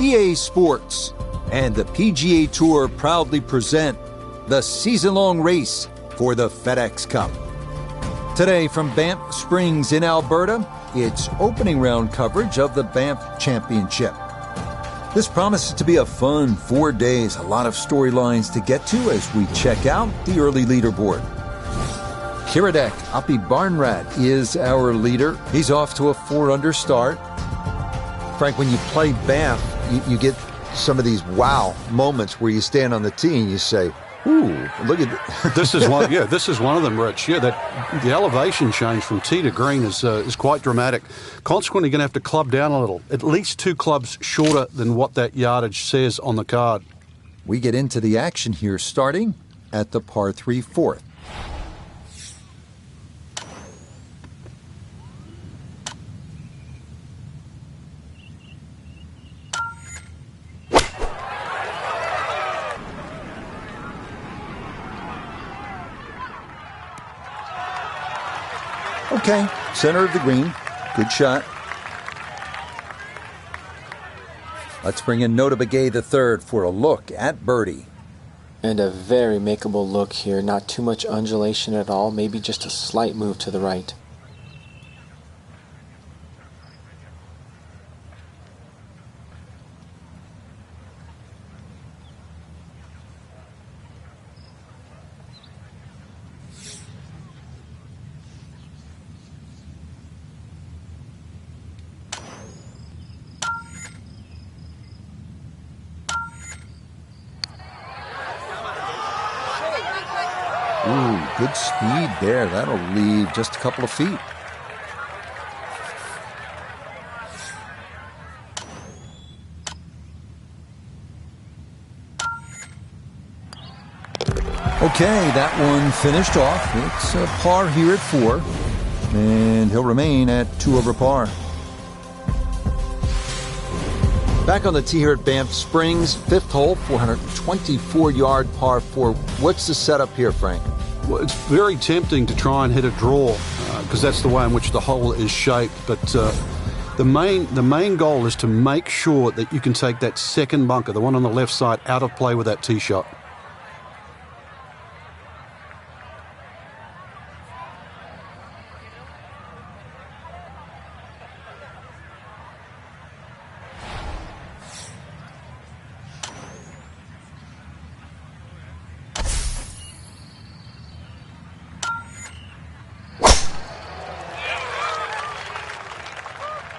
EA Sports and the PGA Tour proudly present the season-long race for the FedEx Cup. Today from Banff Springs in Alberta, it's opening round coverage of the Banff Championship. This promises to be a fun 4 days, a lot of storylines to get to as we check out the early leaderboard. Kiradek Api Barnrat is our leader. He's off to a 4-under start. Frank, when you play Banff, you get some of these wow moments where you stand on the tee and you say, ooh, look at this is one. Yeah, this is one of them, Rich. Yeah, that the elevation change from tee to green is quite dramatic. Consequently, you're going to have to club down a little, at least 2 clubs shorter than what that yardage says on the card. We get into the action here, starting at the par 3 fourth. Okay, center of the green. Good shot. Let's bring in Nota Begay III for a look at birdie. And a very makeable look here. Not too much undulation at all. Maybe just a slight move to the right. Ooh, good speed there. That'll leave just a couple of feet. Okay, that one finished off. It's a par here at 4, and he'll remain at 2 over par. Back on the tee here at Banff Springs, 5th hole, 424-yard par 4. What's the setup here, Frank? Well, it's very tempting to try and hit a draw because that's the way in which the hole is shaped. But the main goal is to make sure that you can take that second bunker, the one on the left side, out of play with that tee shot.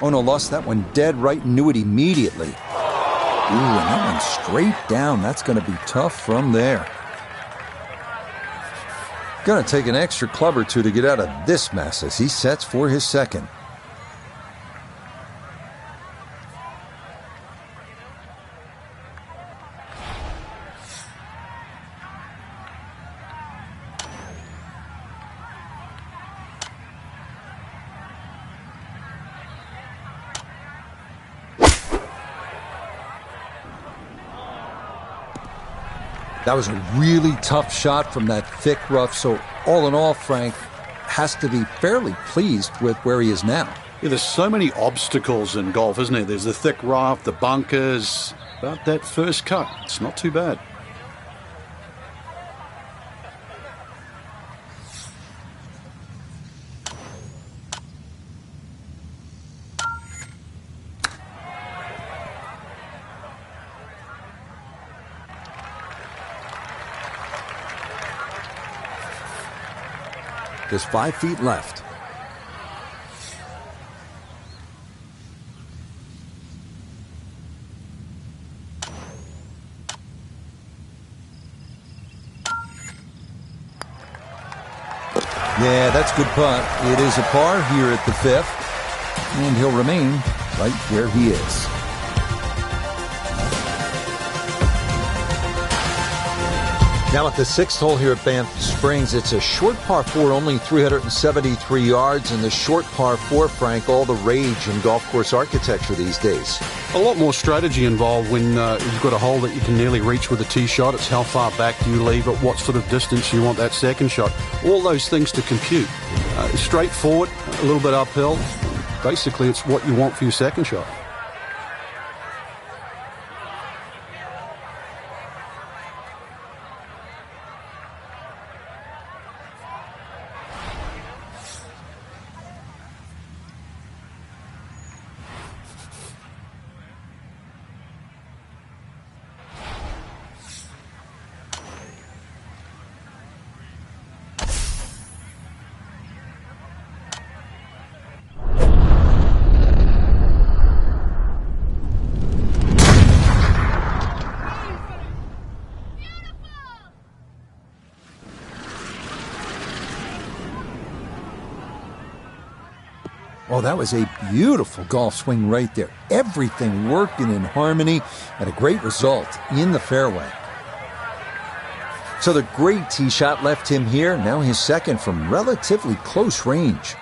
Oh no, lost that one dead right, knew it immediately. Ooh, and that one straight down. That's going to be tough from there. Going to take an extra club or two to get out of this mess as he sets for his second. That was a really tough shot from that thick rough. So all in all, Frank has to be fairly pleased with where he is now. Yeah, there's so many obstacles in golf, isn't there? There's the thick rough, the bunkers, but that first cut, it's not too bad. Just 5 feet left. Yeah, that's good putt. It is a par here at the 5th, and he'll remain right where he is. Now at the 6th hole here at Banff Springs, it's a short par 4, only 373 yards, and the short par 4, Frank, all the rage in golf course architecture these days. A lot more strategy involved when you've got a hole that you can nearly reach with a tee shot. It's how far back do you leave it, what sort of distance you want that second shot. All those things to compute. Straightforward, a little bit uphill. Basically, it's what you want for your second shot. Oh, that was a beautiful golf swing right there. Everything working in harmony and a great result in the fairway. So the great tee shot left him here, now his second from relatively close range.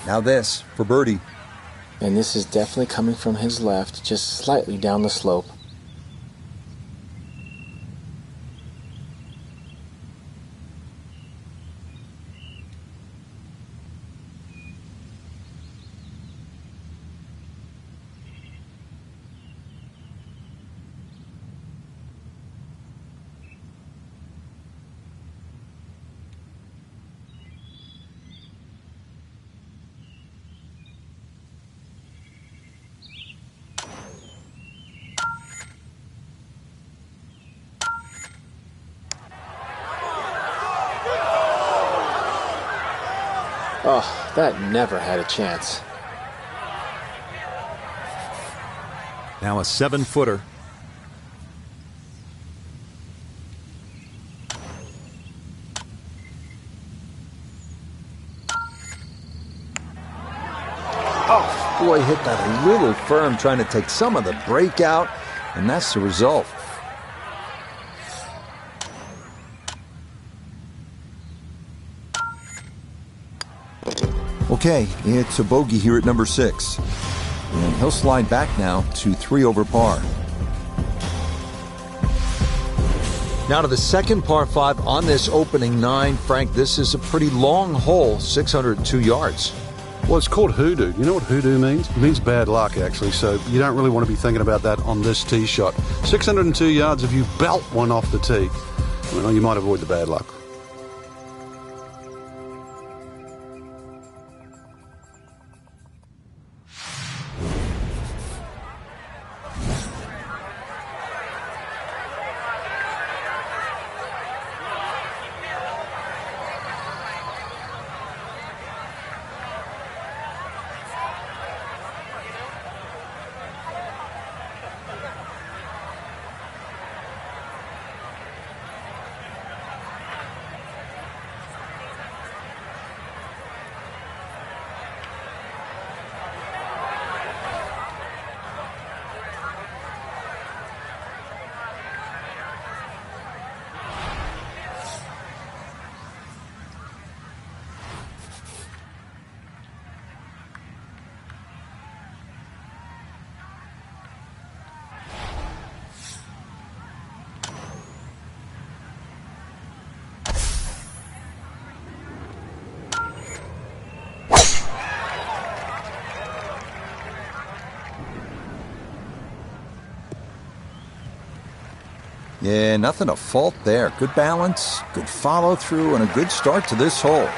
Now this for birdie. And this is definitely coming from his left, just slightly down the slope. Oh, that never had a chance. Now a 7-footer. Oh, boy, hit that a little firm, trying to take some of the break out, and that's the result. Okay, it's a bogey here at number 6. And he'll slide back now to 3 over par. Now to the second par 5 on this opening 9. Frank, this is a pretty long hole, 602 yards. Well, it's called hoodoo. You know what hoodoo means? It means bad luck, actually, so you don't really want to be thinking about that on this tee shot. 602 yards if you belt one off the tee. Well, you might avoid the bad luck. Yeah, nothing to fault there. Good balance, good follow through, and a good start to this hole.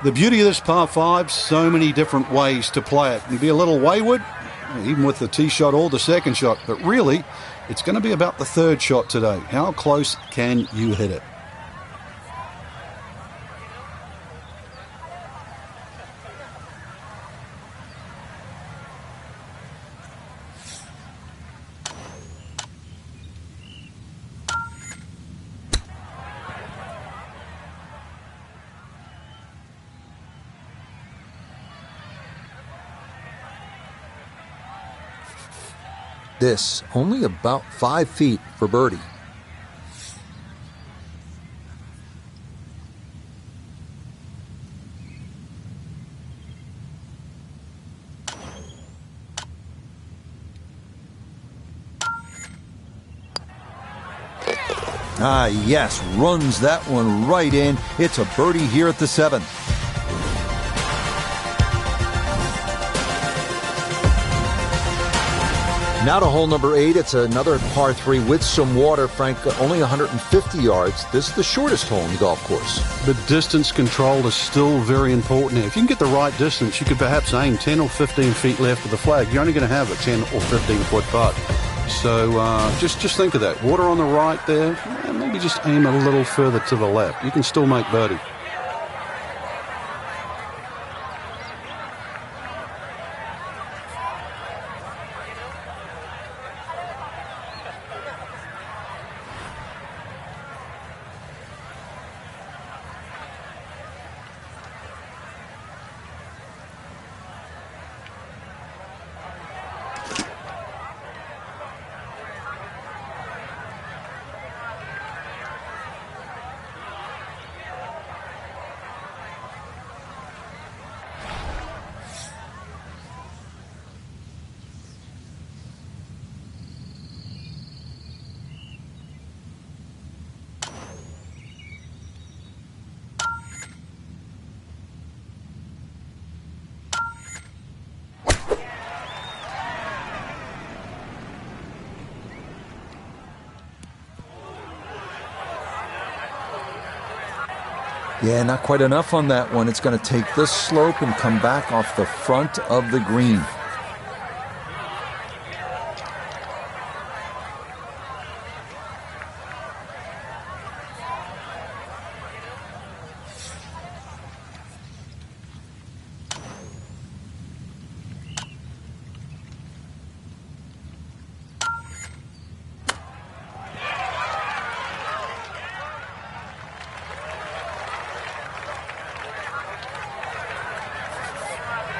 The beauty of this par 5, so many different ways to play it. You'd be a little wayward, even with the tee shot or the second shot, but really, it's going to be about the third shot today. How close can you hit it? this, only about 5 feet for birdie. Ah, yes, runs that one right in. It's a birdie here at the 7th. Now to hole number 8. It's another par 3 with some water, Frank. Only 150 yards. This is the shortest hole in the golf course. The distance control is still very important here. If you can get the right distance, you could perhaps aim 10 or 15 feet left of the flag. You're only going to have a 10 or 15 foot putt. So just think of that. Water on the right there. Maybe just aim a little further to the left. You can still make birdie. Yeah, not quite enough on that one. It's going to take this slope and come back off the front of the green.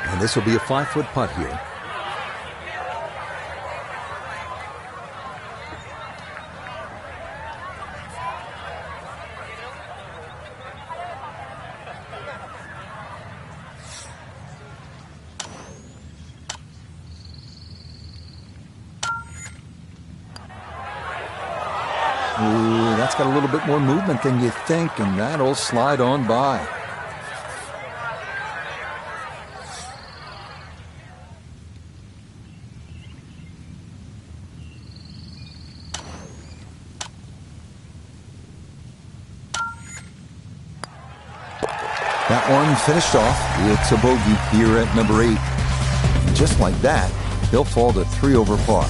And this will be a 5-foot putt here. Ooh, that's got a little bit more movement than you think, and that'll slide on by. That one finished off. It's a bogey here at number 8. And just like that, he'll fall to 3 over par.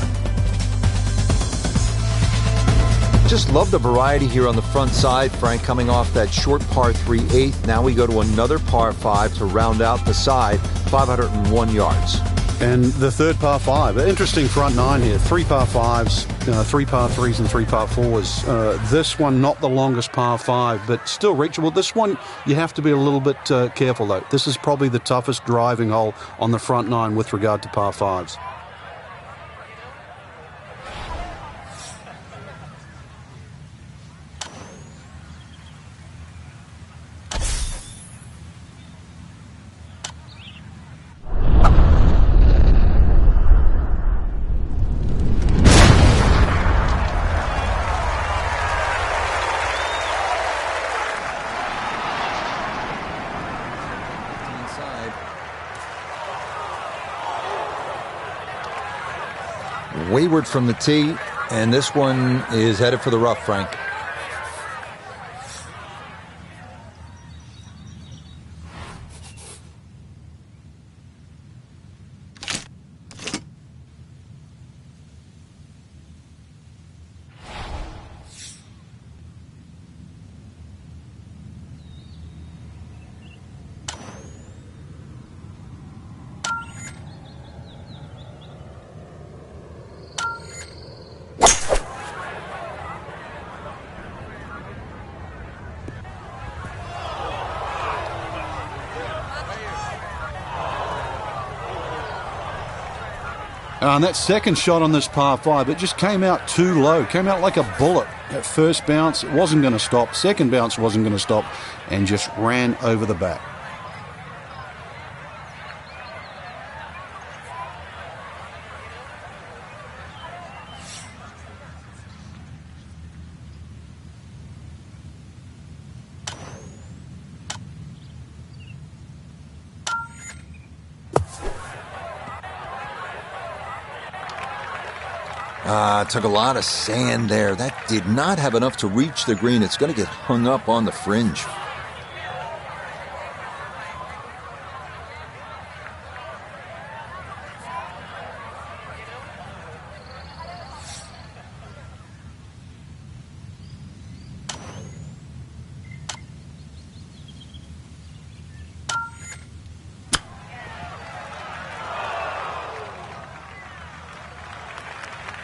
Just love the variety here on the front side, Frank, coming off that short par 3 8th. Now we go to another par 5 to round out the side, 501 yards. And the third par 5. Interesting front 9 here. 3 par 5s, 3 par 3s and 3 par 4s. This one not the longest par 5, but still reachable. This one you have to be a little bit careful though. This is probably the toughest driving hole on the front 9 with regard to par 5s. Wayward from the tee, and this one is headed for the rough, Frank. And that second shot on this par 5, it just came out too low, came out like a bullet. That first bounce, it wasn't going to stop. Second bounce wasn't going to stop, and just ran over the back. Took a lot of sand there. That did not have enough to reach the green. It's going to get hung up on the fringe.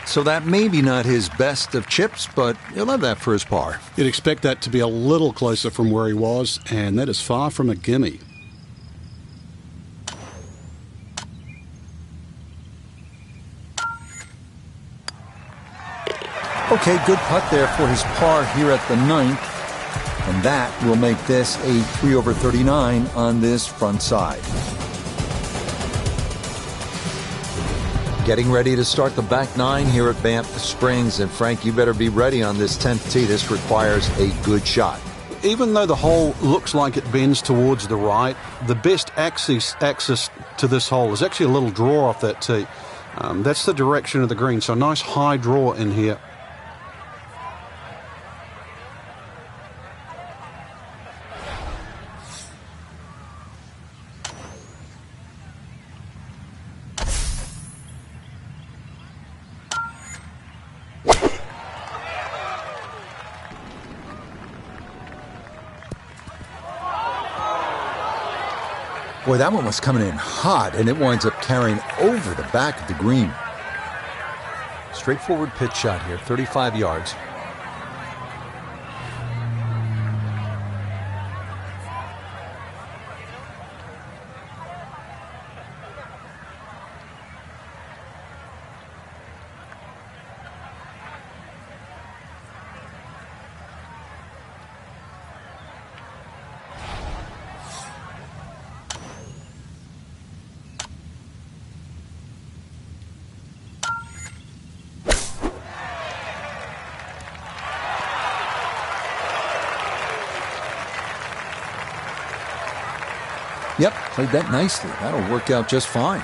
So that may be not his best of chips, but he'll have that for his par. You'd expect that to be a little closer from where he was, and that is far from a gimme. Okay, good putt there for his par here at the 9th. And that will make this a 3 over 39 on this front side. Getting ready to start the back 9 here at Banff Springs. And Frank, you better be ready on this 10th tee. This requires a good shot. Even though the hole looks like it bends towards the right, the best access to this hole is actually a little draw off that tee. That's the direction of the green, so a nice high draw in here. Boy, that one was coming in hot, and it winds up carrying over the back of the green. Straightforward pitch shot here, 35 yards. Yep, played that nicely. That'll work out just fine.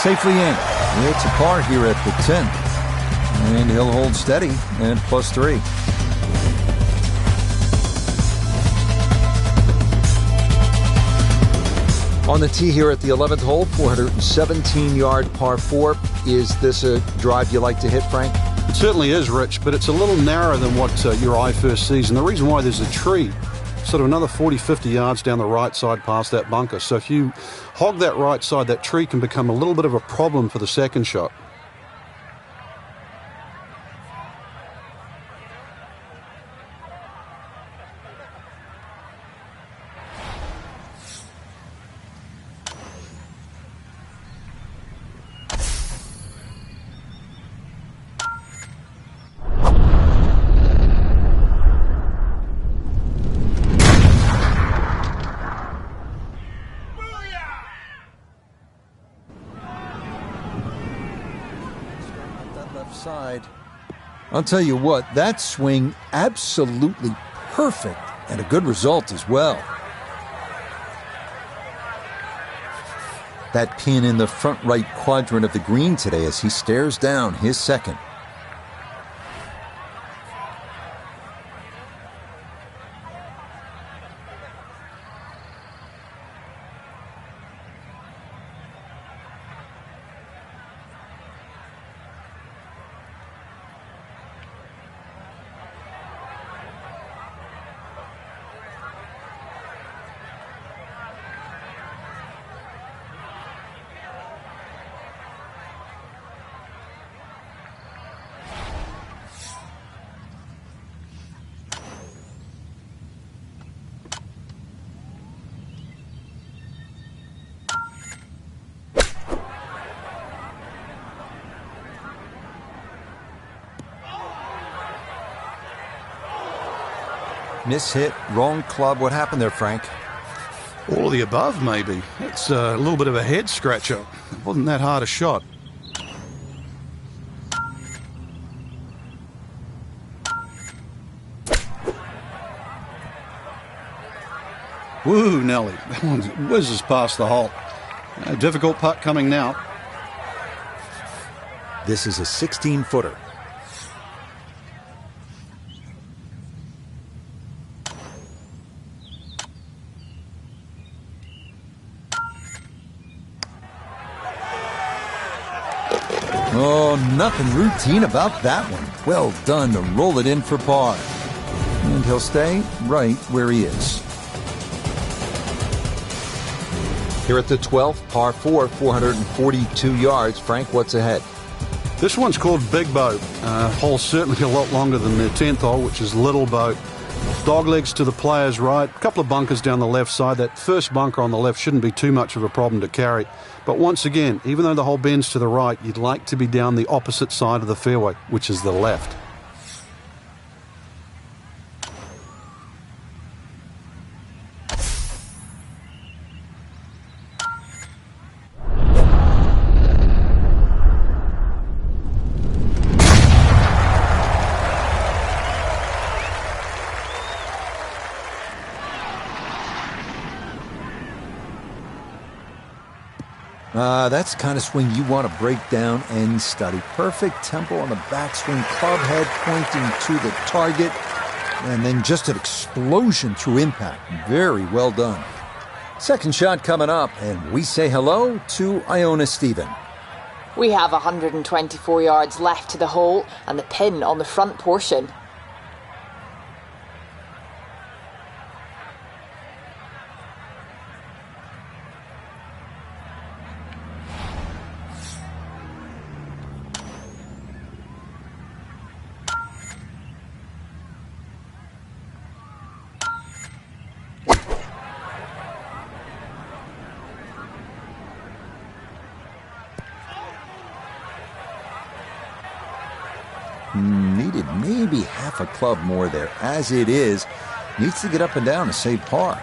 Safely in. It's a par here at the 10th. And he'll hold steady and +3. On the tee here at the 11th hole, 417-yard par 4. Is this a drive you like to hit, Frank? It certainly is, Rich, but it's a little narrower than what your eye first sees. And the reason why, there's a tree sort of another 40, 50 yards down the right side past that bunker. So if you hog that right side, that tree can become a little bit of a problem for the second shot. Side. I'll tell you what, that swing absolutely perfect and a good result as well. That pin in the front right quadrant of the green today as he stares down his second. Mishit, wrong club. What happened there, Frank? All of the above, maybe. It's a little bit of a head scratcher. It wasn't that hard a shot. Woo, Nelly. That one whizzes past the hole. A difficult putt coming now. This is a 16-footer. Oh, nothing routine about that one. Well done to roll it in for par. And he'll stay right where he is. Here at the 12th, par 4, 442 yards. Frank, what's ahead? This one's called Big Boat. Hole's certainly a lot longer than the 10th hole, which is Little Boat. Doglegs to the player's right. A couple of bunkers down the left side. That first bunker on the left shouldn't be too much of a problem to carry. But once again, even though the hole bends to the right, you'd like to be down the opposite side of the fairway, which is the left. That's the kind of swing you want to break down and study. Perfect tempo on the backswing, club head pointing to the target, and then just an explosion through impact. Very well done. Second shot coming up, and we say hello to Iona Stephen. We have 124 yards left to the hole and the pin on the front portion. Needed maybe half a club more there. As it is, needs to get up and down to save par.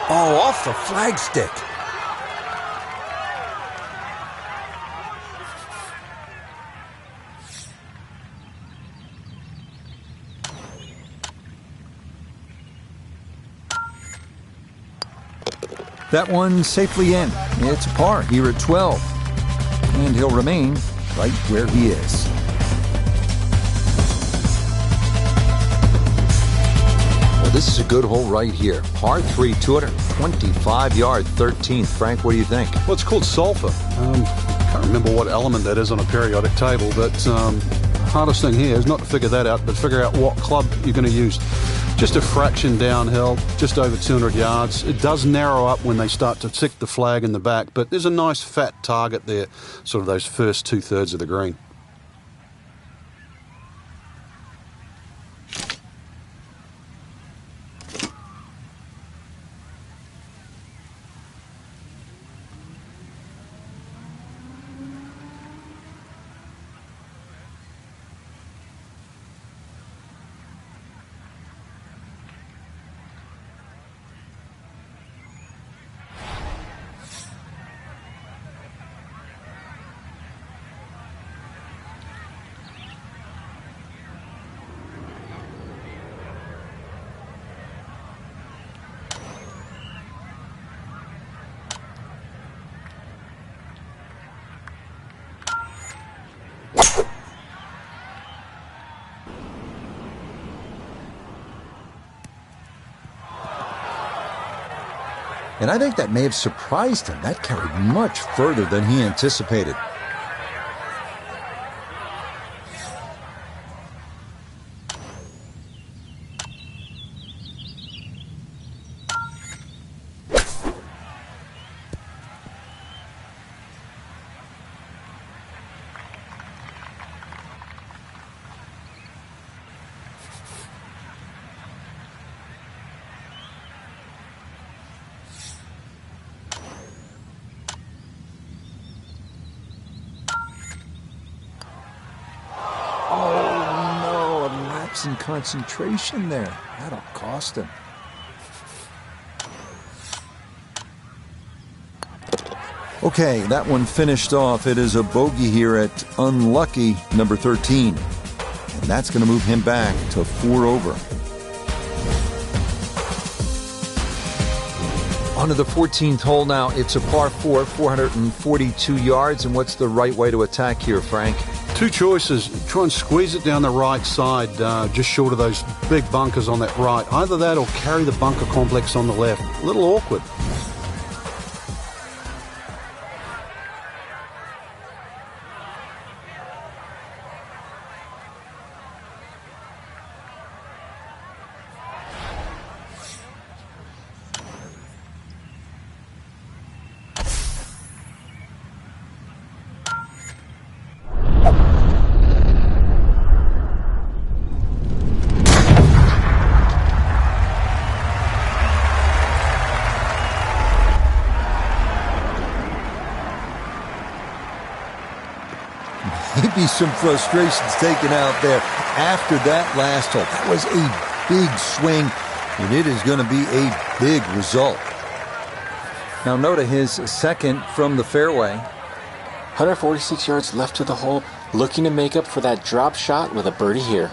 Oh, off the flagstick. That one safely in. It's a par here at 12. And he'll remain right where he is. Well, this is a good hole right here. Par 3, 225-yard 13th. Frank, what do you think? Well, it's called sulfur. I can't remember what element that is on a periodic table, but hardest thing here is not to figure that out, but figure out what club you're going to use. Just a fraction downhill, just over 200 yards. It does narrow up when they start to tick the flag in the back, but there's a nice fat target there, sort of those first two-thirds of the green. And I think that may have surprised him. That carried much further than he anticipated. lapse in concentration there. That'll cost him. Okay, that one finished off. It is a bogey here at unlucky number 13. And that's going to move him back to 4 over. On to the 14th hole now. It's a par 4, 442 yards. And what's the right way to attack here, Frank? Two choices. Try and squeeze it down the right side, just short of those big bunkers on that right. Either that or carry the bunker complex on the left. A little awkward. Maybe some frustrations taken out there after that last hole. That was a big swing, and it is going to be a big result. Now Noda, his second from the fairway. 146 yards left to the hole, looking to make up for that drop shot with a birdie here.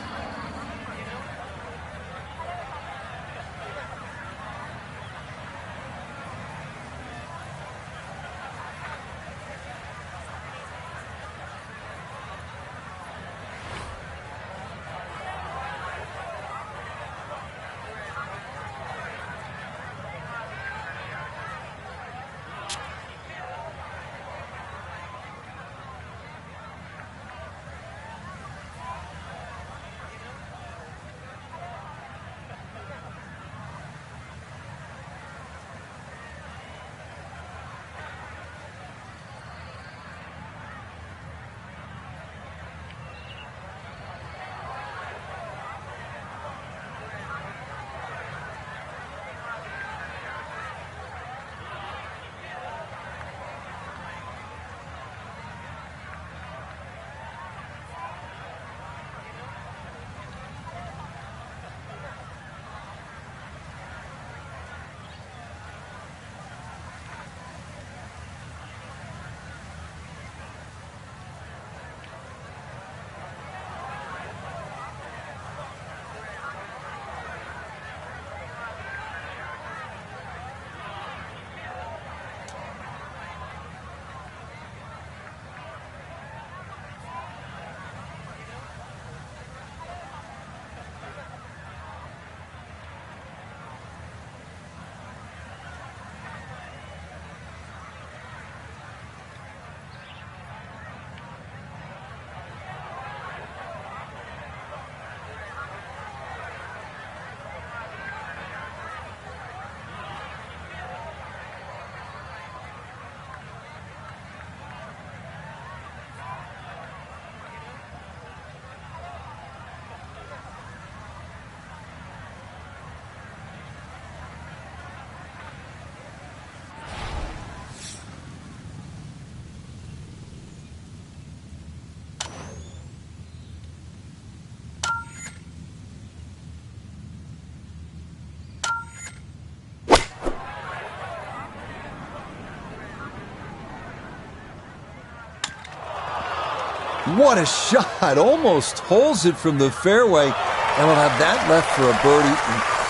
What a shot. Almost holes it from the fairway. And we'll have that left for a birdie.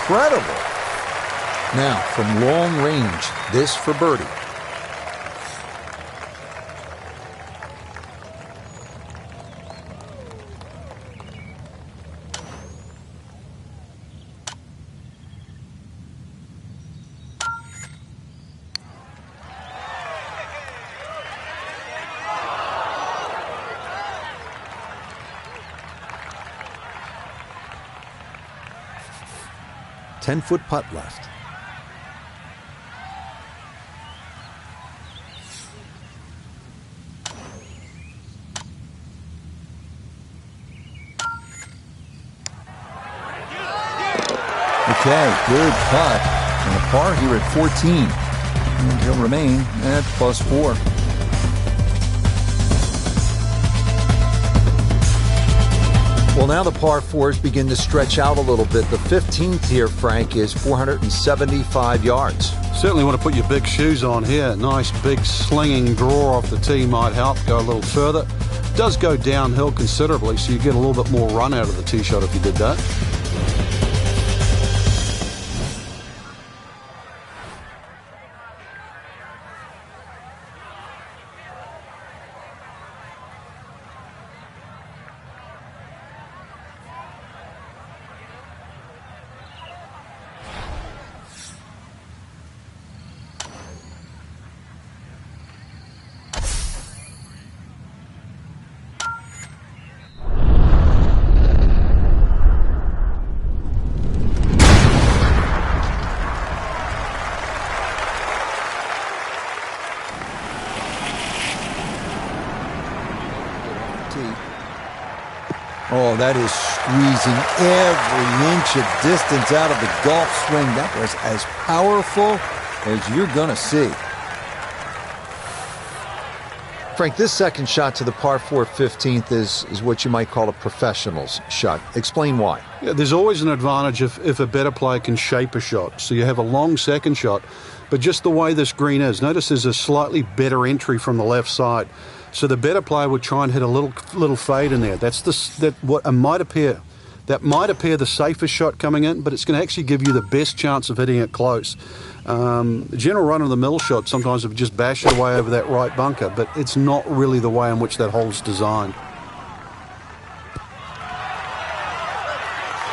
Incredible. Now, from long range, this for birdie. Ten-foot putt left. Okay, good putt. And a par here at 14. And he'll remain at +4. Well, now the par fours begin to stretch out a little bit. The 15th here, Frank, is 475 yards. Certainly want to put your big shoes on here. Nice big slinging draw off the tee might help go a little further. Does go downhill considerably, so you get a little bit more run out of the tee shot if you did that. Oh, that is squeezing every inch of distance out of the golf swing. That was as powerful as you're going to see. Frank, this second shot to the par 4 15th is what you might call a professional's shot. Explain why. Yeah, there's always an advantage if a better player can shape a shot. So you have a long second shot, but just the way this green is. Notice there's a slightly better entry from the left side. So the better player would try and hit a little fade in there. That might appear the safest shot coming in, but it's going to actually give you the best chance of hitting it close. The general run-of-the-mill shot sometimes would just bash it away over that right bunker, but it's not really the way in which that hole's designed.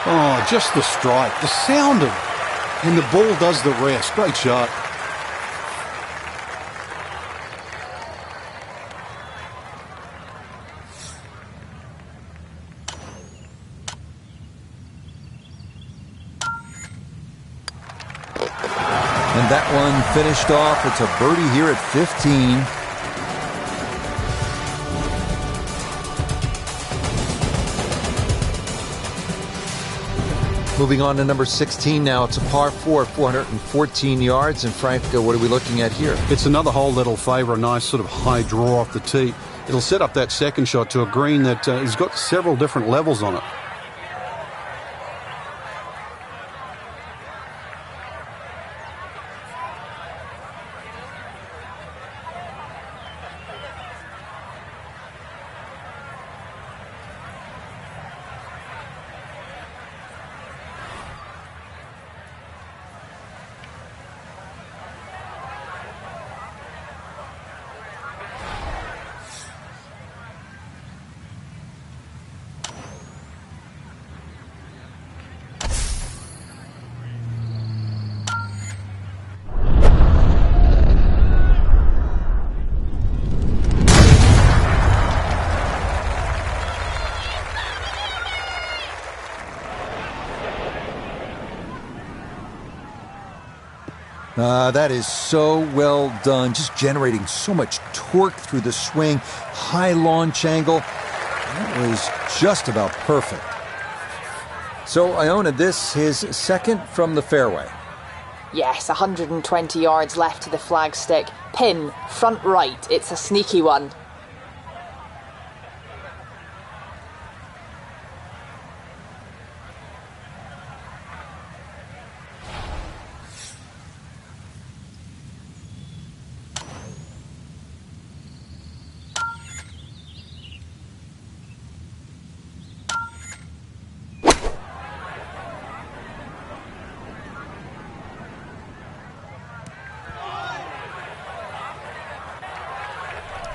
Oh, just the strike, the sound of it, and the ball does the rest. Great shot. And that one finished off. It's a birdie here at 15. Moving on to number 16 now. It's a par 4, 414 yards. And Frank, what are we looking at here? It's another hole that'll favour a nice sort of high draw off the tee. It'll set up that second shot to a green that has got several different levels on it. That is so well done, just generating so much torque through the swing, high launch angle. That was just about perfect. So Iona, this his second from the fairway. Yes, 120 yards left to the flagstick. Pin, front right. It's a sneaky one.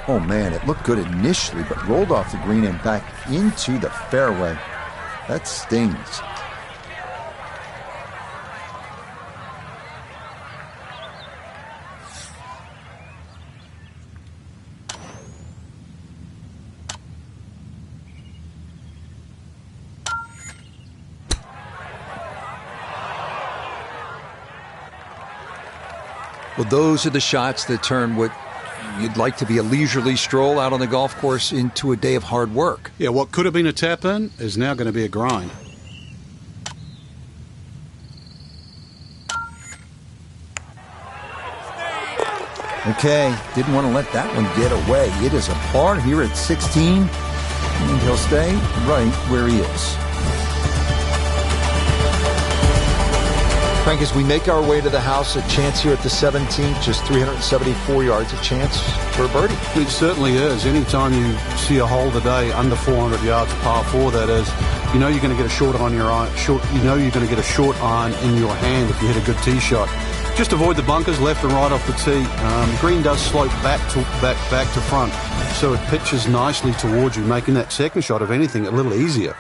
Oh man, it looked good initially, but rolled off the green and back into the fairway. That stings. Well, those are the shots that turn what you'd like to be a leisurely stroll out on the golf course into a day of hard work. Yeah, what could have been a tap-in is now going to be a grind. Okay, didn't want to let that one get away. It is a par here at 16. And he'll stay right where he is. Frank, as we make our way to the house, a chance here at the 17th, just 374 yards, a chance for a birdie. It certainly is. Anytime you see a hole today under 400 yards, par 4 that is, you know you're going to get a short on your iron. You know you're going to get a short iron in your hand if you hit a good tee shot. Just avoid the bunkers left and right off the tee. Green does slope back to front, so it pitches nicely towards you, making that second shot, if anything, a little easier.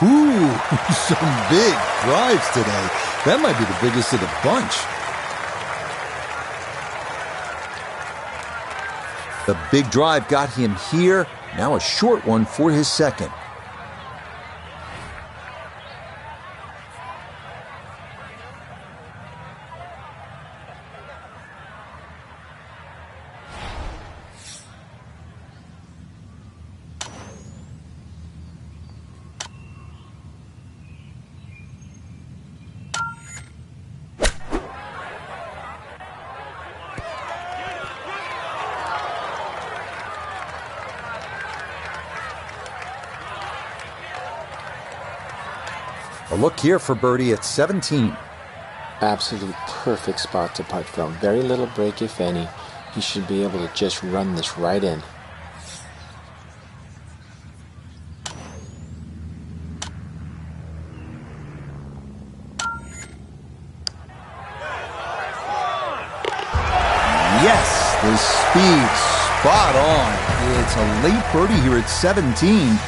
Ooh, some big drives today. That might be the biggest of the bunch. The big drive got him here. Now a short one for his second. A look here for birdie at 17. Absolute perfect spot to putt from. Very little break, if any. He should be able to just run this right in. Yes, the speed spot on. It's a late birdie here at 17.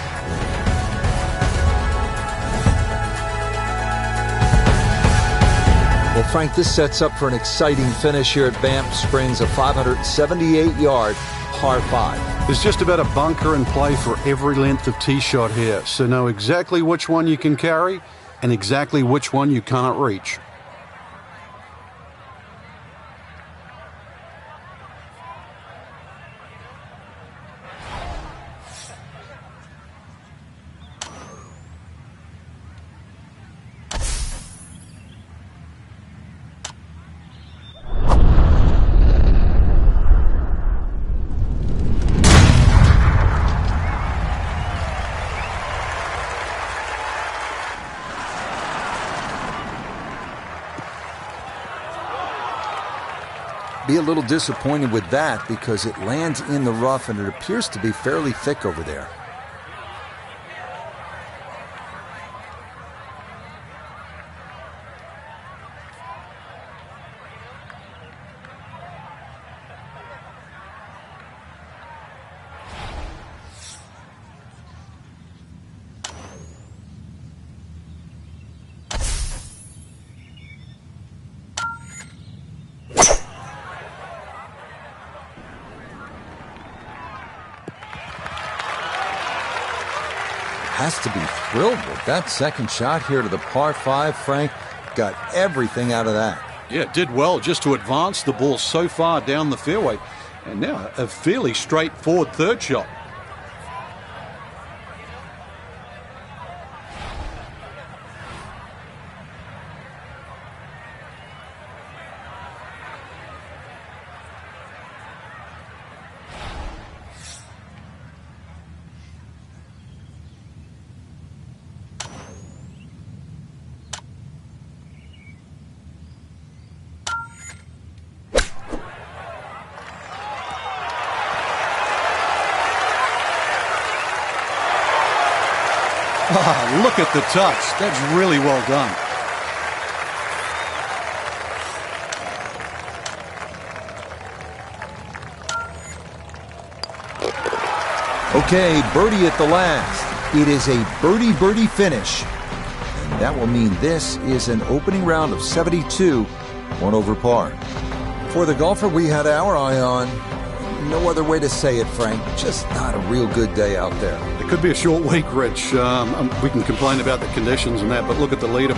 Well, Frank, this sets up for an exciting finish here at Banff Springs, a 578-yard par 5. There's just about a bunker in play for every length of tee shot here, so know exactly which one you can carry and exactly which one you can't reach. Be a little disappointed with that because it lands in the rough and it appears to be fairly thick over there. Has to be thrilled with that second shot here to the par 5. Frank got everything out of that. Yeah, it did well just to advance the ball so far down the fairway. And now a fairly straightforward third shot. Look at the touch. That's really well done. Okay, birdie at the last. It is a birdie finish. And that will mean this is an opening round of 72, 1 over par. For the golfer we had our eye on, No other way to say it, Frank. Just not a real good day out there. It could be a short week, Rich. We can complain about the conditions and that, but look at the leader.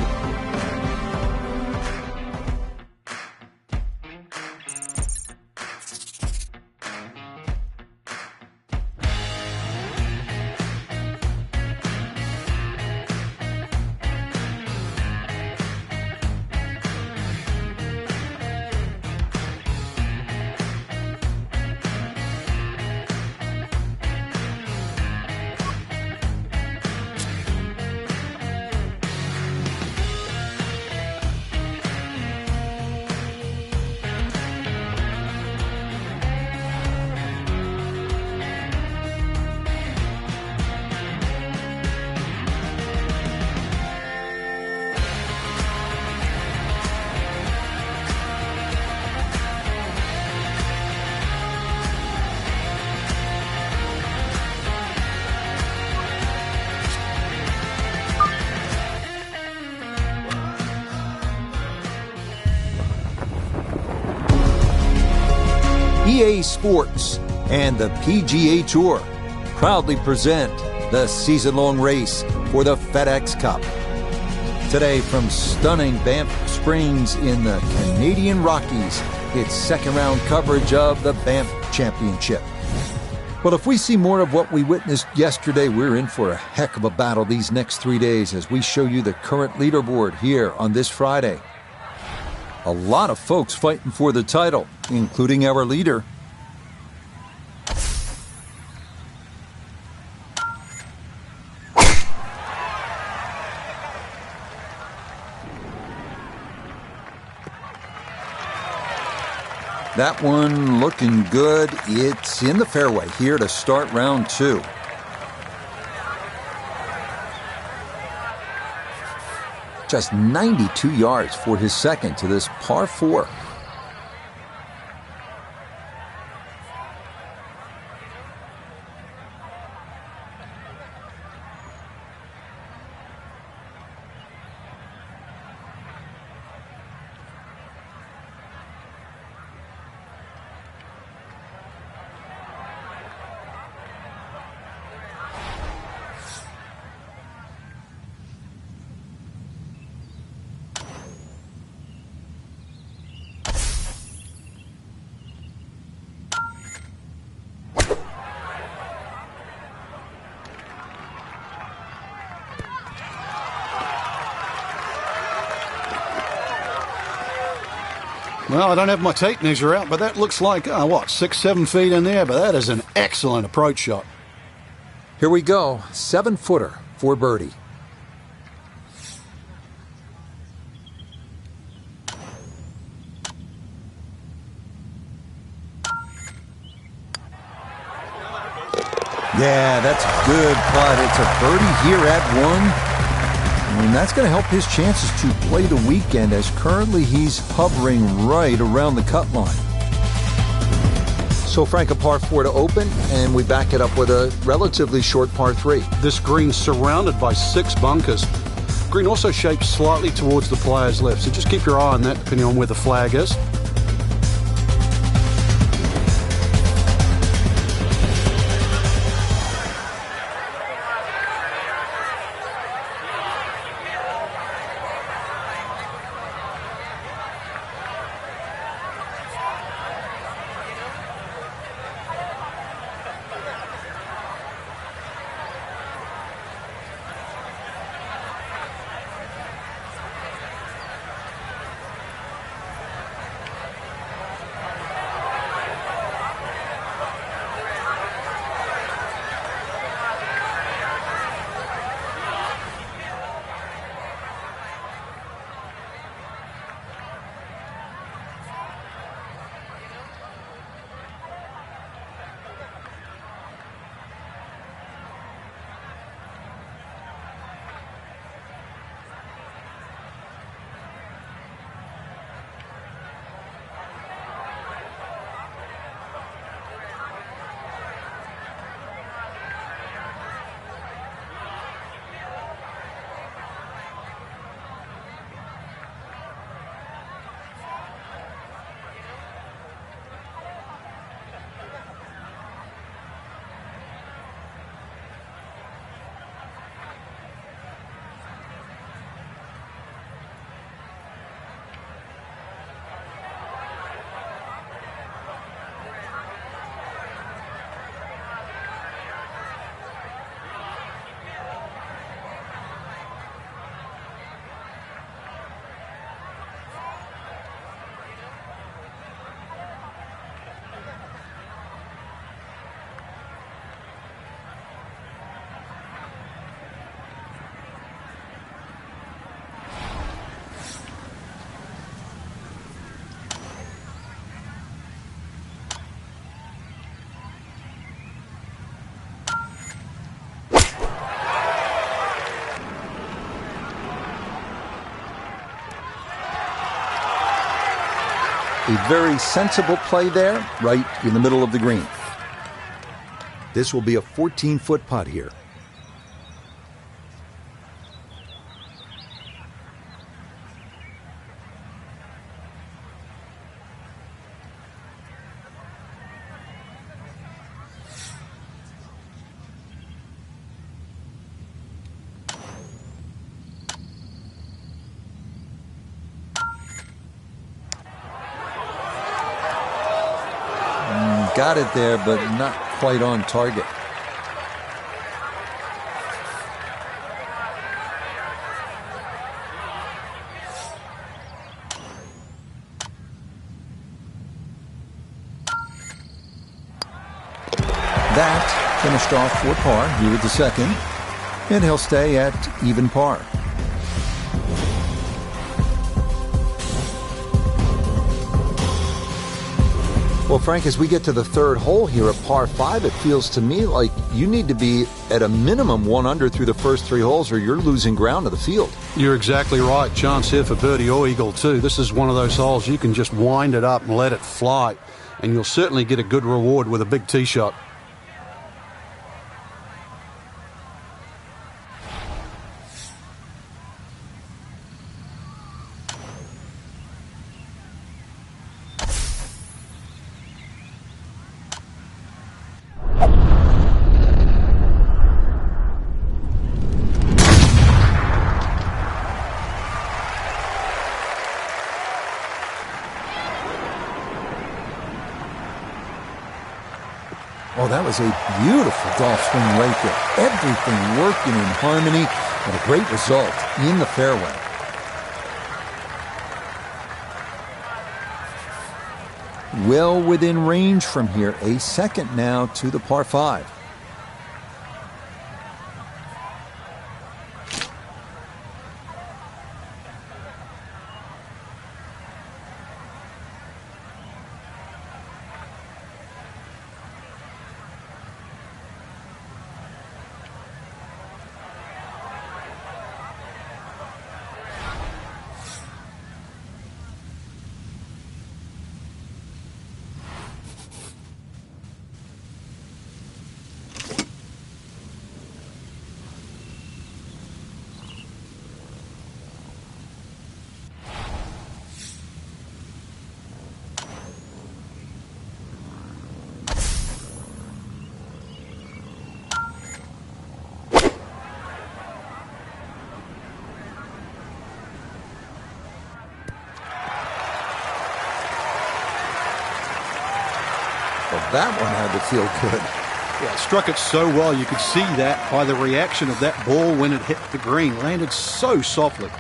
EA Sports and the PGA Tour proudly present the season-long race for the FedEx Cup. Today from stunning Banff Springs in the Canadian Rockies, it's second-round coverage of the Banff Championship. Well, if we see more of what we witnessed yesterday, we're in for a heck of a battle these next 3 days as we show you the current leaderboard here on this Friday. A lot of folks fighting for the title, including our leader. That one looking good. It's in the fairway here to start round 2. Just 92 yards for his second to this par 4. Well, I don't have my tape measure out, but that looks like, 6-7 feet in there, but that is an excellent approach shot. Here we go, 7-footer for birdie. Yeah, that's a good putt. It's a birdie here at 1. And that's going to help his chances to play the weekend, as currently he's hovering right around the cut line. So, Frank, a par 4 to open, and we back it up with a relatively short par 3. This green's surrounded by 6 bunkers. Green also shaped slightly towards the player's left, so just keep your eye on that depending on where the flag is. A very sensible play there, right in the middle of the green. This will be a 14-foot putt here. Got it there, but not quite on target. That finished off for par here with the second, and he'll stay at even par. Well, Frank, as we get to the third hole here at par 5, it feels to me like you need to be at a minimum 1 under through the first 3 holes or you're losing ground to the field. You're exactly right. Chance here for birdie or eagle too. This is one of those holes you can just wind it up and let it fly, and you'll certainly get a good reward with a big tee shot. Oh, that was a beautiful golf swing right there. Everything working in harmony and a great result in the fairway. Well within range from here. A second now to the par 5. Well, that one had to feel good. Yeah, it struck it so well. You could see that by the reaction of that ball when it hit the green. Landed so softly.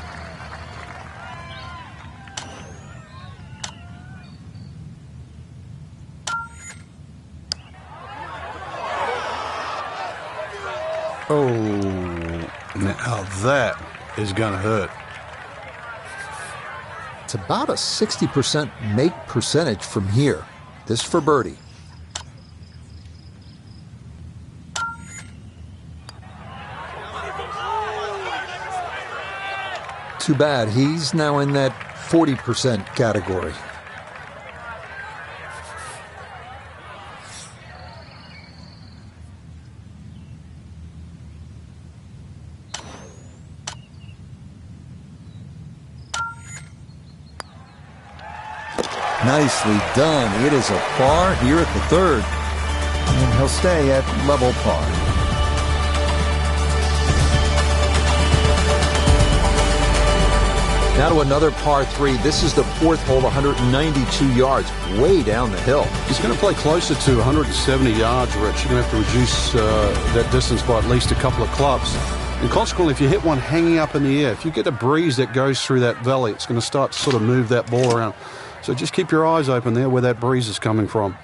Oh, now that is going to hurt. It's about a 60% make percentage from here. This for birdie. Too bad. He's now in that 40% category. Nicely done. It is a par here at the third. And he'll stay at level par. Now to another par 3. This is the fourth hole, 192 yards, way down the hill. He's going to play closer to 170 yards, Rich. You're going to have to reduce that distance by at least a couple of clubs. And consequently, if you hit one hanging up in the air, if you get a breeze that goes through that valley, it's going to start to sort of move that ball around. So just keep your eyes open there where that breeze is coming from.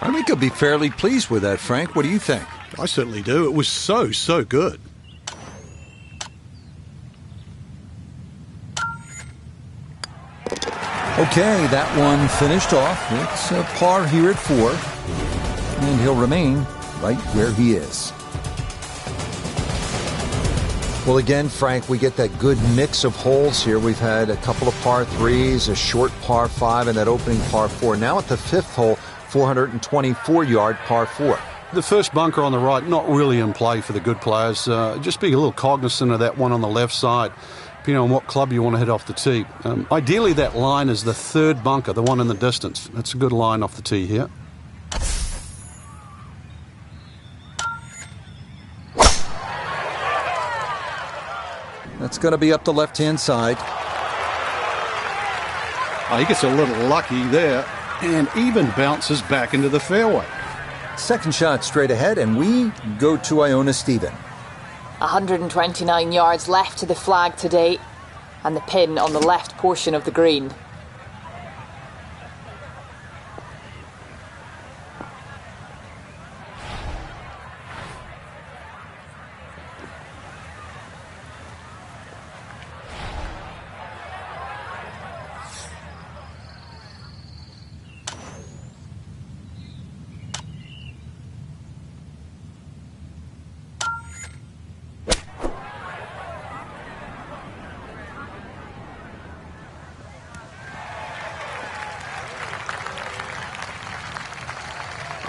I think he'll be fairly pleased with that, Frank. What do you think? I certainly do. It was so good. Okay, that one finished off. It's a par here at 4. And he'll remain right where he is. Well, again, Frank, we get that good mix of holes here. We've had a couple of par 3s, a short par 5, and that opening par 4. Now at the 5th hole, 424-yard par 4. The first bunker on the right, not really in play for the good players. Just be a little cognizant of that one on the left side, depending on what club you want to hit off the tee. Ideally, that line is the 3rd bunker, the one in the distance. That's a good line off the tee here. That's going to be up the left-hand side. Oh, he gets a little lucky there and even bounces back into the fairway. Second shot straight ahead, and we go to Iona Stephen. 129 yards left to the flag today, and the pin on the left portion of the green.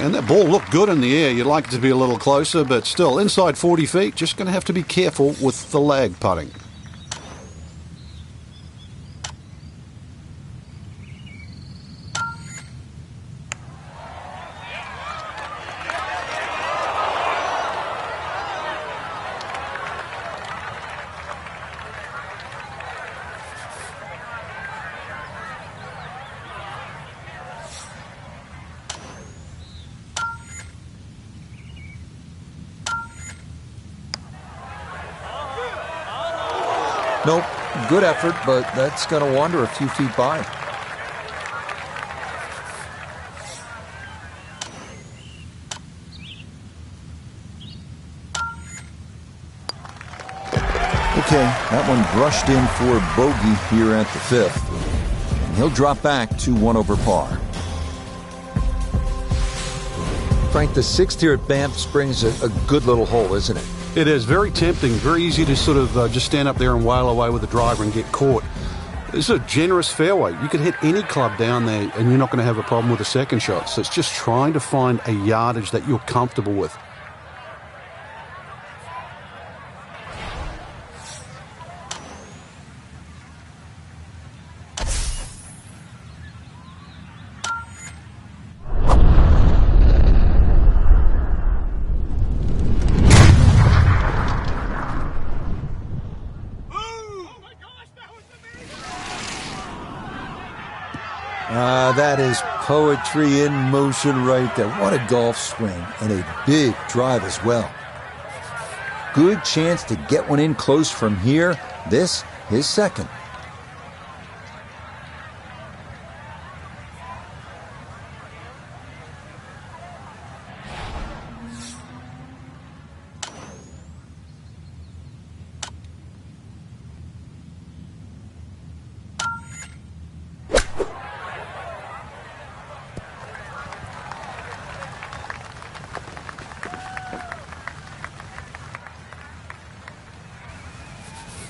And that ball looked good in the air. You'd like it to be a little closer, but still, inside 40 feet, just going to have to be careful with the lag putting. Nope, good effort, but that's going to wander a few feet by. Okay, that one brushed in for bogey here at the 5th. And he'll drop back to 1 over par. Frank, the 6th here at Banff Springs, a good little hole, isn't it? It is very tempting, very easy to sort of just stand up there and wail away with the driver and get caught. It's a generous fairway. You could hit any club down there and you're not going to have a problem with a second shot. So it's just trying to find a yardage that you're comfortable with. That is poetry in motion right there. What a golf swing, and a big drive as well. Good chance to get one in close from here. This, his second.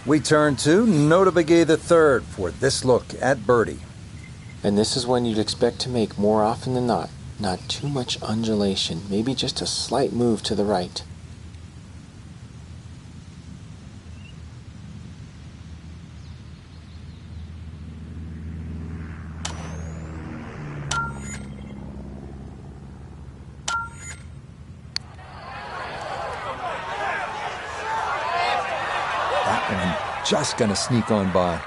We turn to Nota Begay III for this look at birdie. And this is one you'd expect to make more often than not. Not too much undulation, maybe just a slight move to the right. Just going to sneak on by.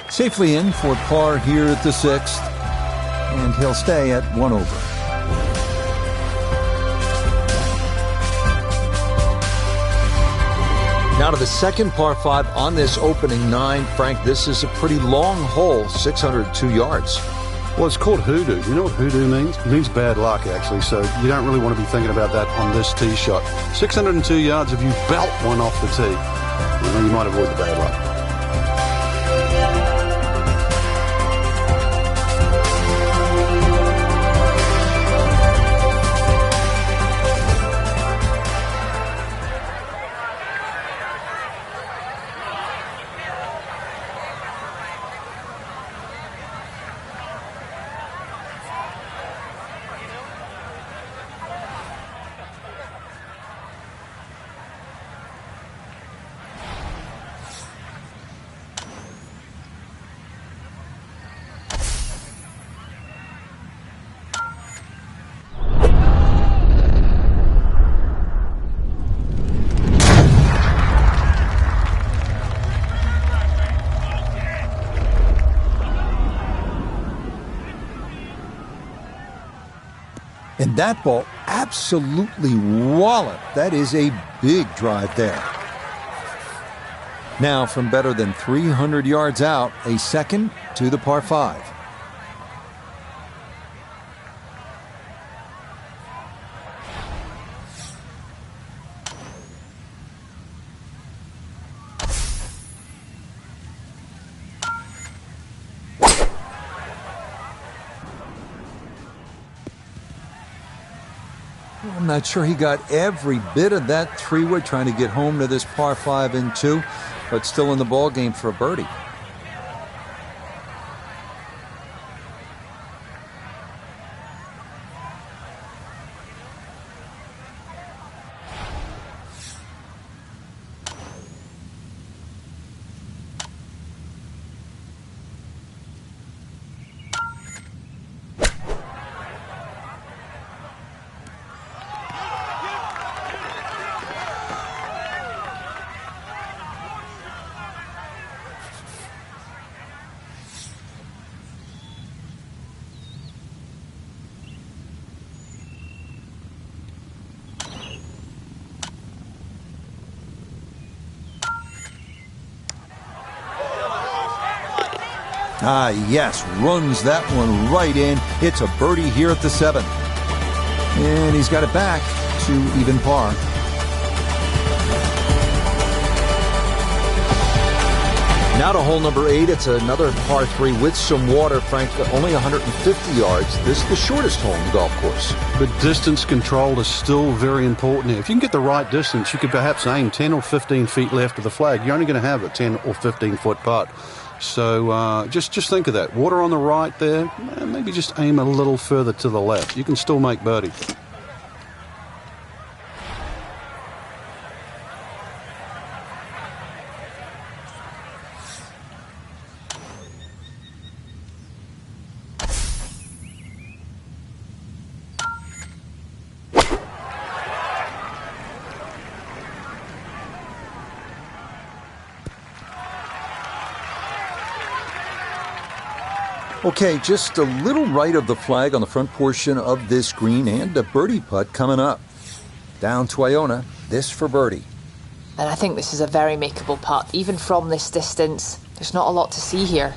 Safely in for par here at the 6th, and he'll stay at 1 over. Now to the second par 5 on this opening 9. Frank, this is a pretty long hole, 602 yards. Well, it's called hoodoo. You know what hoodoo means? It means bad luck, actually, so you don't really want to be thinking about that on this tee shot. 602 yards, if you belt one off the tee, you might avoid the bad luck. And that ball absolutely walloped. That is a big drive there. Now, from better than 300 yards out, a second to the par 5. I'm not sure he got every bit of that 3-wood trying to get home to this par 5 and 2, but still in the ball game for a birdie. Ah, yes, runs that one right in. It's a birdie here at the 7th. And he's got it back to even par. Now to hole number 8. It's another par 3 with some water, Frank. Only 150 yards. This is the shortest hole in the golf course. But distance control is still very important here. If you can get the right distance, you could perhaps aim 10 or 15 feet left of the flag. You're only going to have a 10 or 15-foot putt. So just think of that. Water on the right there. Maybe just aim a little further to the left. You can still make birdie. Okay, just a little right of the flag on the front portion of this green, and a birdie putt coming up. Down to Iona, this for birdie. And I think this is a very makeable putt. Even from this distance, there's not a lot to see here.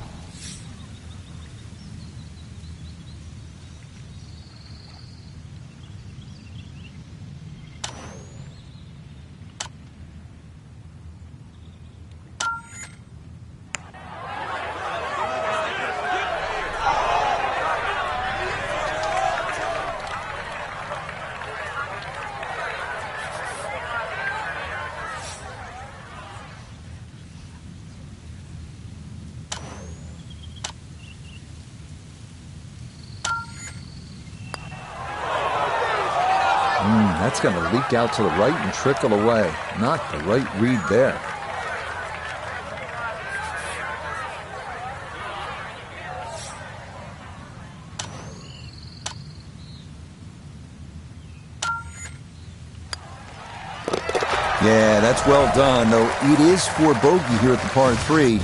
That's going to leak out to the right and trickle away. Not the right read there. Yeah, that's well done, though it is for bogey here at the par 3. And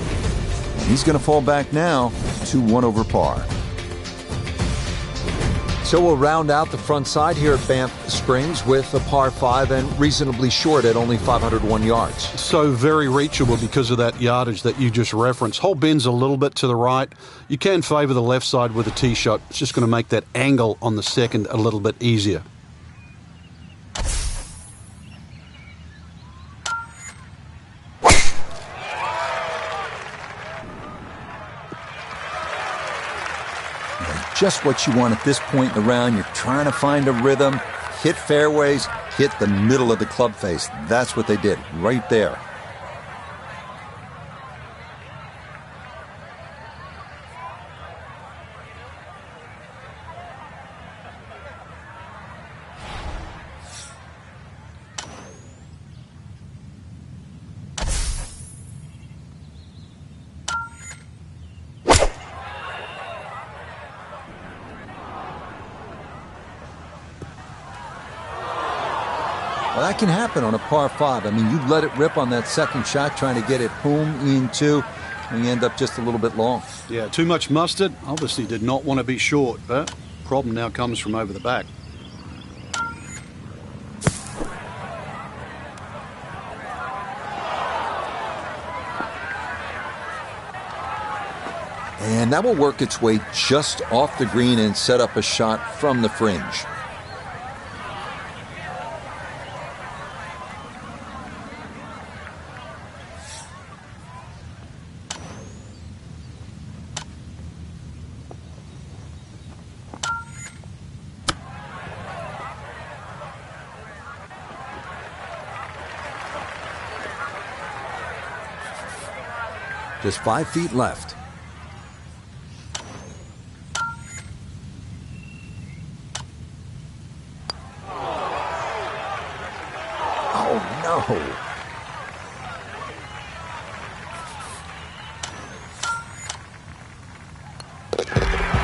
he's going to fall back now to 1 over par. So we'll round out the front side here at Banff Springs with a par 5 and reasonably short at only 501 yards. So very reachable because of that yardage that you just referenced. Hole bends a little bit to the right. You can favour the left side with a tee shot. It's just going to make that angle on the second a little bit easier. Just what you want at this point in the round. You're trying to find a rhythm, hit fairways, hit the middle of the club face. That's what they did right there. Well, that can happen on a par 5. I mean, you let it rip on that second shot, trying to get it home into, and you end up just a little bit long. Yeah, too much mustard. Obviously did not want to be short, but problem now comes from over the back. And that will work its way just off the green and set up a shot from the fringe. Just 5 feet left. Oh, no.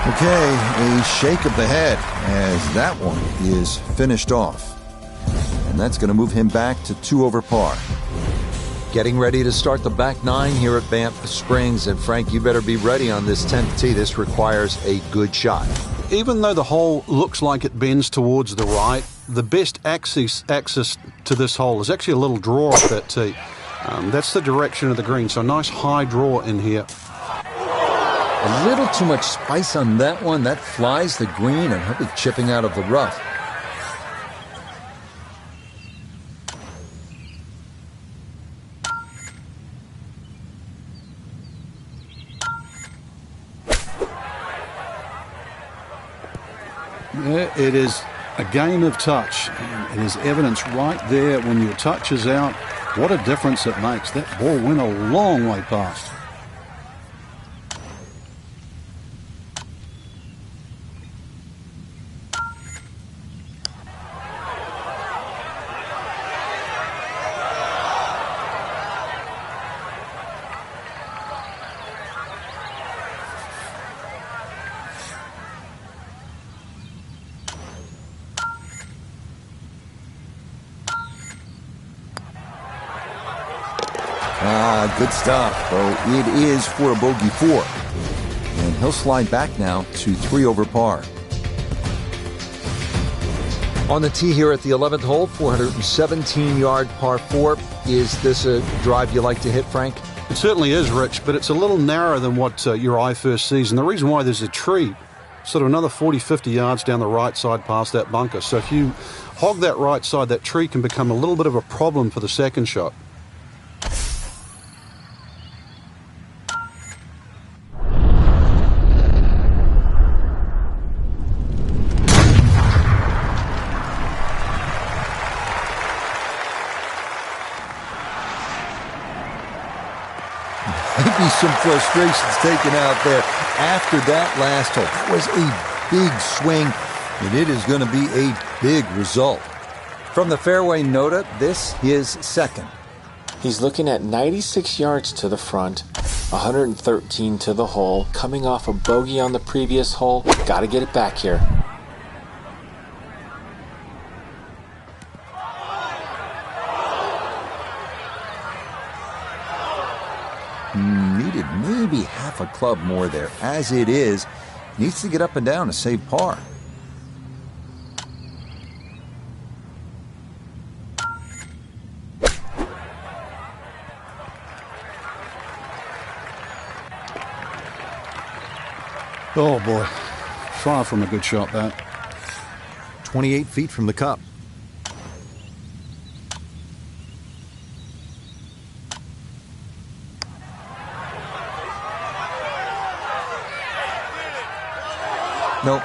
Okay, a shake of the head as that one is finished off. And that's going to move him back to 2 over par. Getting ready to start the back 9 here at Banff Springs. And Frank, you better be ready on this 10th tee. This requires a good shot. Even though the hole looks like it bends towards the right, the best access to this hole is actually a little draw off that tee. That's the direction of the green, so a nice high draw in here. A little too much spice on that one. That flies the green, and he'll be chipping out of the rough. It is a game of touch, and it is evidence right there when your touch is out. What a difference it makes. That ball went a long way past. Good stop. Oh, it is for a bogey 4. And he'll slide back now to 3 over par. On the tee here at the 11th hole, 417-yard par 4. Is this a drive you like to hit, Frank? It certainly is, Rich, but it's a little narrower than what your eye first sees. And the reason why, there's a tree sort of another 40, 50 yards down the right side past that bunker. So if you hog that right side, that tree can become a little bit of a problem for the second shot. Maybe some frustrations taken out there after that last hole. That was a big swing, and it is going to be a big result. From the fairway nota, this is second. He's looking at 96 yards to the front, 113 to the hole, coming off a bogey on the previous hole. Got to get it back here. Needed maybe half a club more there. As it is, needs to get up and down to save par. Oh, boy. Far from a good shot, that. 28 feet from the cup. Nope.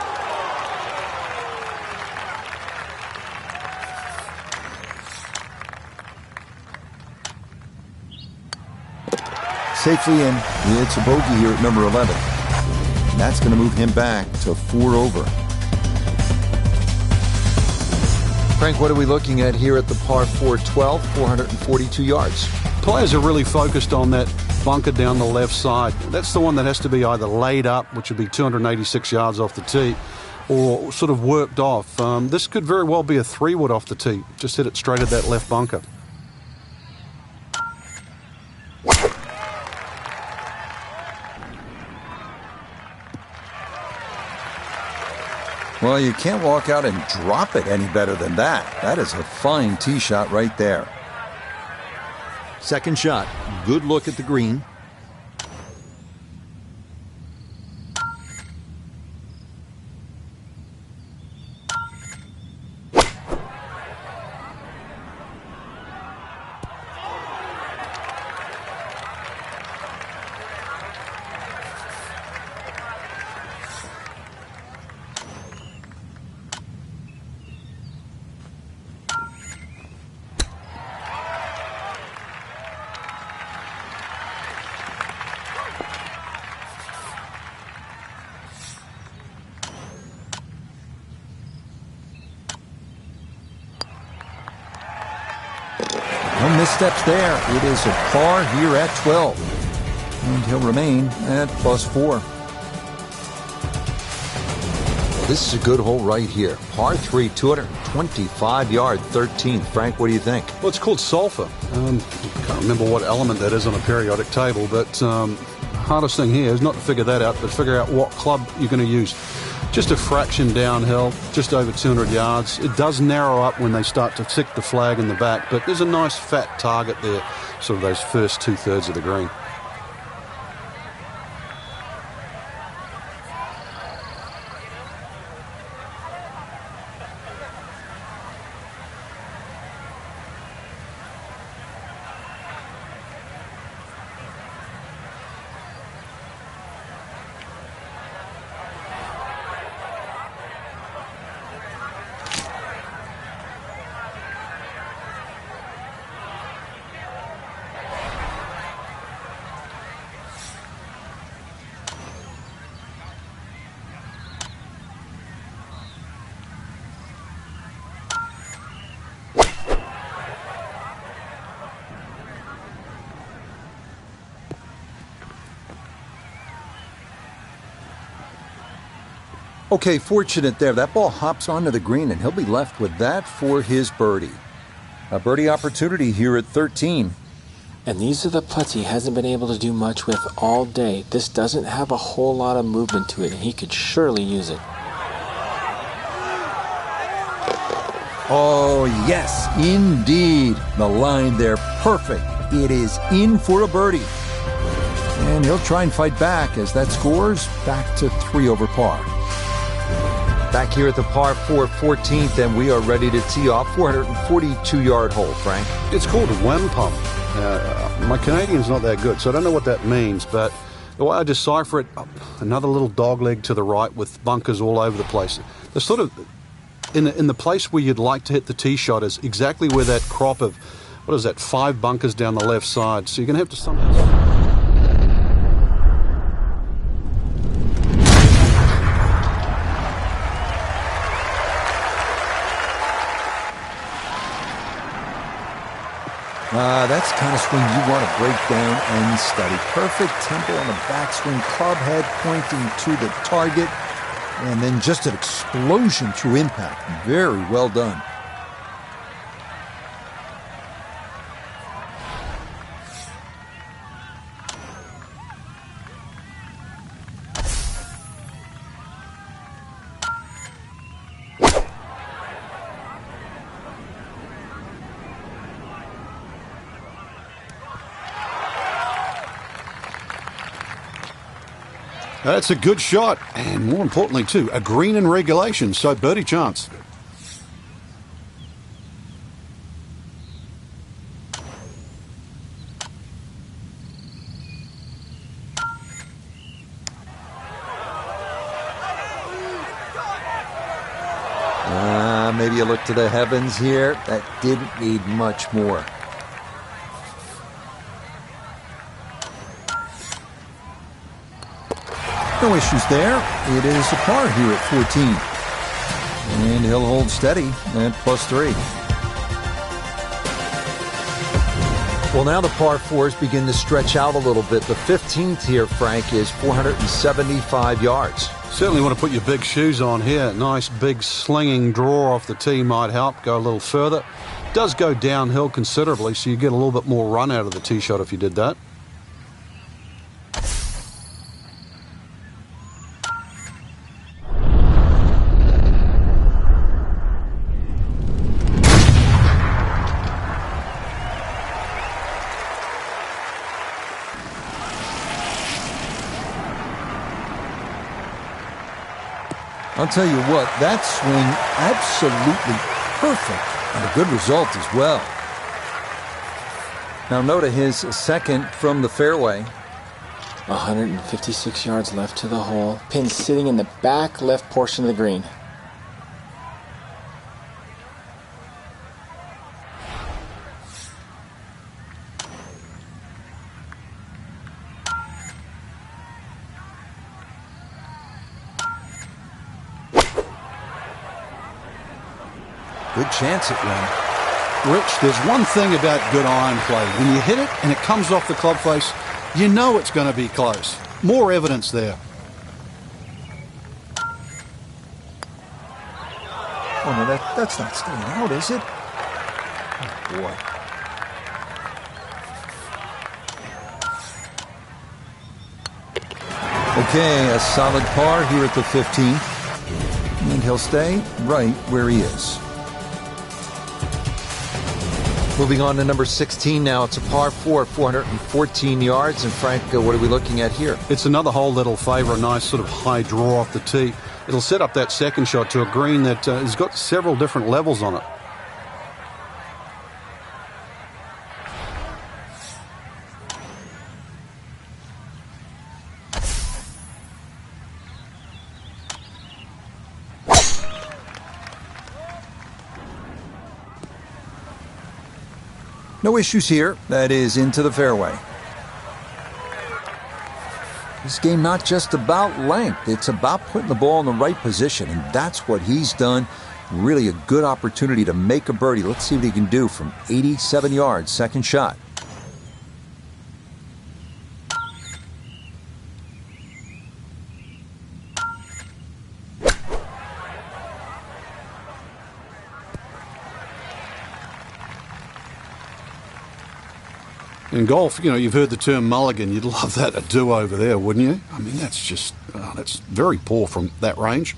Safely in. It's a bogey here at number 11. And that's going to move him back to 4 over. Frank, what are we looking at here at the par 4 12, 442 yards? Players are really focused on that bunker down the left side. That's the one that has to be either laid up, which would be 286 yards off the tee, or sort of worked off. This could very well be a 3-wood off the tee. Just hit it straight at that left bunker. Well, you can't walk out and drop it any better than that. That is a fine tee shot right there. Second shot. Good look at the green. No missteps there. It is a par here at 12. And he'll remain at +4. This is a good hole right here. Par 3, 225-yard 13th. Frank, what do you think? Well, it's called sulfur. I can't remember what element that is on a periodic table, but hardest thing here is not to figure that out, but figure out what club you're going to use. Just a fraction downhill, just over 200 yards. It does narrow up when they start to tick the flag in the back, but there's a nice fat target there, sort of those first 2/3 of the green. Okay, fortunate there. That ball hops onto the green, and he'll be left with that for his birdie. A birdie opportunity here at 13. And these are the putts he hasn't been able to do much with all day. This doesn't have a whole lot of movement to it, and he could surely use it. Oh, yes, indeed. The line there, perfect. It is in for a birdie. And he'll try and fight back as that scores back to 3 over par. Back here at the par 4 14th, and we are ready to tee off. 442-yard hole, Frank. It's called a wampum. My Canadian's not that good, so I don't know what that means, but the way I decipher it, another little dogleg to the right with bunkers all over the place. They're sort of in the place where you'd like to hit the tee shot is exactly where that crop of, 5 bunkers down the left side. So you're going to have to somehow... That's the kind of swing you want to break down and study. Perfect tempo on the backswing, club head pointing to the target, and then just an explosion through impact. Very well done. That's a good shot, and more importantly too, a green in regulation, so birdie chance. Maybe you look to the heavens here. That didn't need much more. No issues there. It is a par here at 14. And he'll hold steady at +3. Well, now the par fours begin to stretch out a little bit. The 15th here, Frank, is 475 yards. Certainly want to put your big shoes on here. Nice big slinging draw off the tee might help go a little further. Does go downhill considerably, so you get a little bit more run out of the tee shot if you did that. I'll tell you what, that swing, absolutely perfect, and a good result as well. Now note his second from the fairway. 156 yards left to the hole. Pin sitting in the back left portion of the green. Good chance at one. Rich, there's one thing about good iron play. When you hit it and it comes off the club face, you know it's going to be close. More evidence there. Oh, no, that's not staying out, is it? Oh, boy. Okay, a solid par here at the 15th. And he'll stay right where he is. Moving on to number 16 now. It's a par 4, 414 yards. And Frank, what are we looking at here? It's another hole that'll favour a nice sort of high draw off the tee. It'll set up that second shot to a green that has got several different levels on it. No issues here. That is into the fairway. This game not just about length. It's about putting the ball in the right position, and that's what he's done. Really a good opportunity to make a birdie. Let's see what he can do from 87 yards, second shot. In golf, you know, you've heard the term mulligan. You'd love that, a do-over there, wouldn't you? I mean, that's just, that's very poor from that range.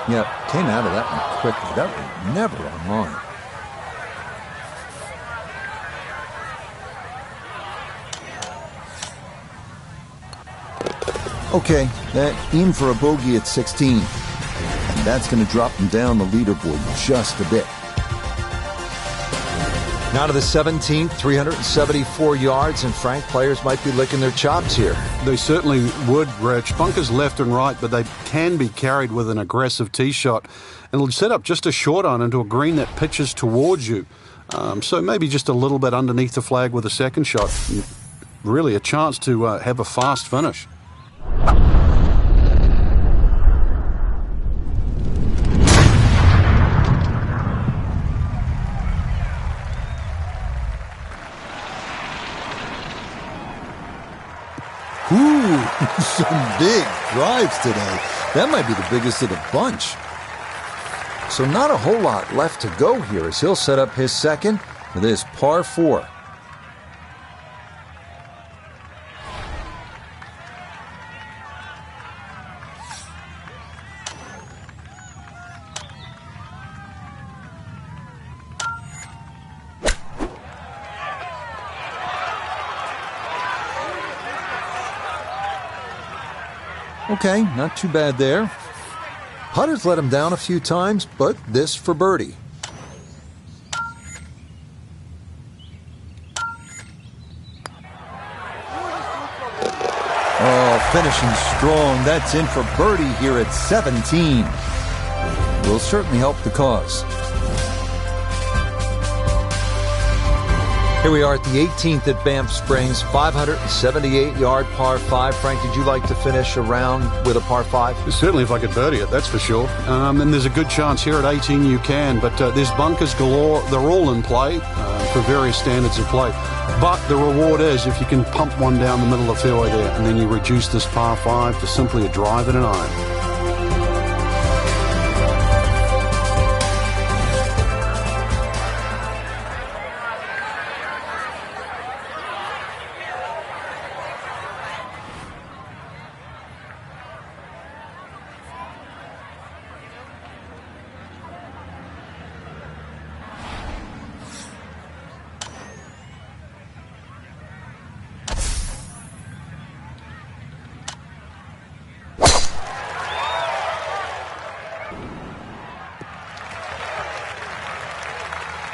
Yeah, came out of that one quickly. That was never on line. Okay, that in for a bogey at 16. And that's going to drop him down the leaderboard just a bit. Now to the 17th, 374 yards, and Frank, players might be licking their chops here. They certainly would, Rich. Bunkers left and right, but they can be carried with an aggressive tee shot. And it'll set up just a short iron into a green that pitches towards you. So maybe just a little bit underneath the flag with a second shot. Really a chance to have a fast finish. Ooh, some big drives today. That might be the biggest of the bunch. So not a whole lot left to go here as he'll set up his second with this par 4. Okay, not too bad there. Putter's let him down a few times, but this for birdie. Oh, finishing strong. That's in for birdie here at 17. Will certainly help the cause. Here we are at the 18th at Banff Springs, 578-yard par 5. Frank, did you like to finish a round with a par 5? Certainly if I could birdie it, that's for sure. And there's a good chance here at 18 you can, but there's bunkers galore. They're all in play for various standards of play. But the reward is if you can pump one down the middle of the fairway there, and then you reduce this par 5 to simply a drive and an iron.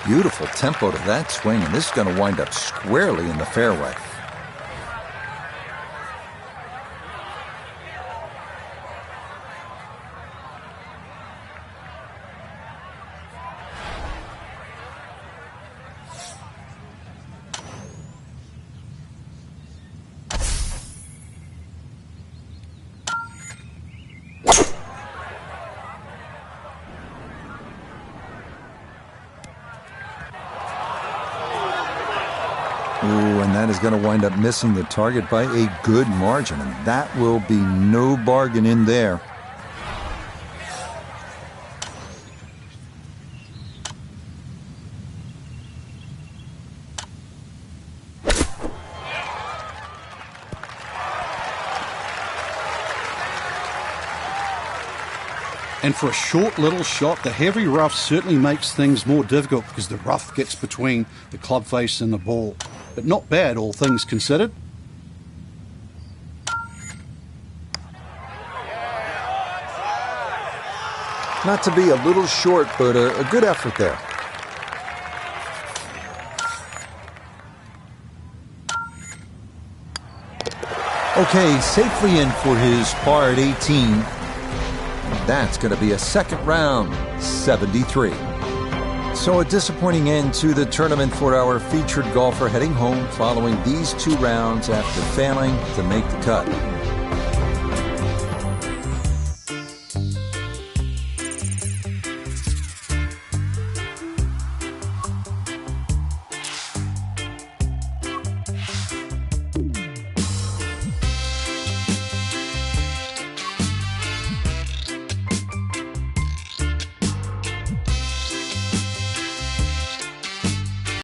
Beautiful tempo to that swing, and this is going to wind up squarely in the fairway. Ooh, and that is going to wind up missing the target by a good margin, and that will be no bargain in there. And for a short little shot, the heavy rough certainly makes things more difficult because the rough gets between the club face and the ball. But not bad, all things considered. Not to be a little short, but a good effort there. Okay, safely in for his par at 18. That's going to be a second round, 73. So a disappointing end to the tournament for our featured golfer heading home following these 2 rounds after failing to make the cut.